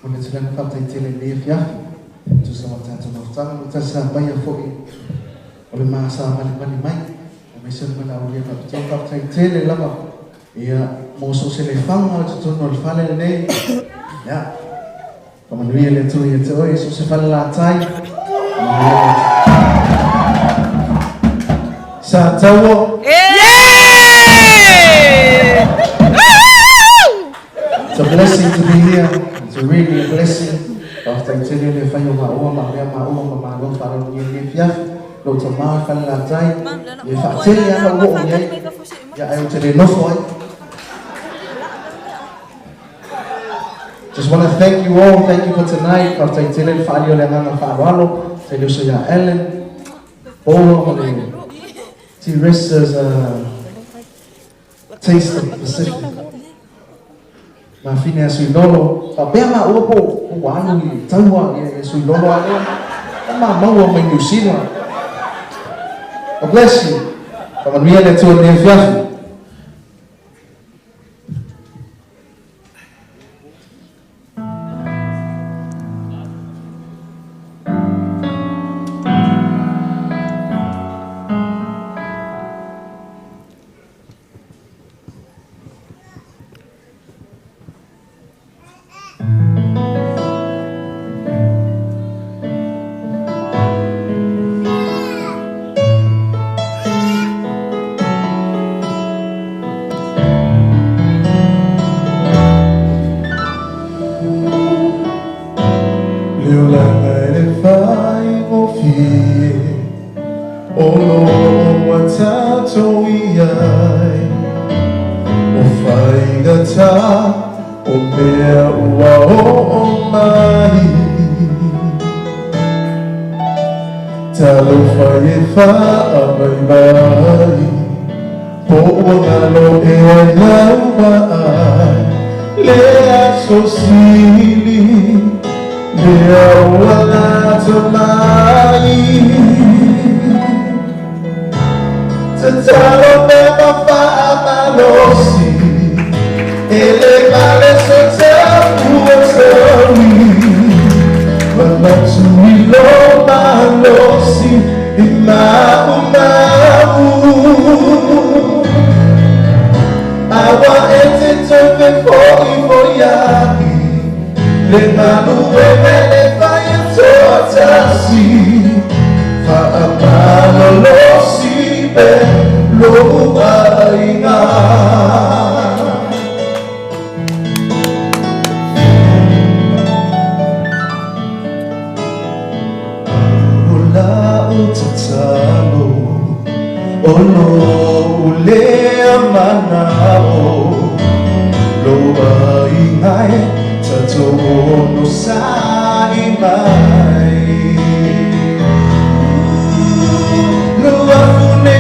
Ona tila na whaitaitele le fiafi. Tusa watata mautanga, mutasa baya fo'i. Ole maasa mali mai. Mai se mana ulia ka tuta whaitaitele lama. Ia moso se le whanga o tutono le whale nei. Ia. Kamanuia le tui e te oi, so se whale la tai. Sa tawo. It's a blessing to be here. It's a really a blessing. After I tell you the fire ma'ua, ma'ua, ma'ua, whāro ni le fiaf, lo ta maa whale la tai. E whaatele ana uo o iei. Ia ai o te re nofo ai. Just want to thank you all. Thank you for tonight. After I tell you the fire le nganga whāroalo. Tell you so ya Ellen. Bolo le. T-Rista's Taste of the Pacific. Ma fine a sui lolo, pa bea ma ua po wanu I taua I sui lolo a lea, ma maua mai New Zealand. God bless you. Kamanuia le tua ne fiafi. No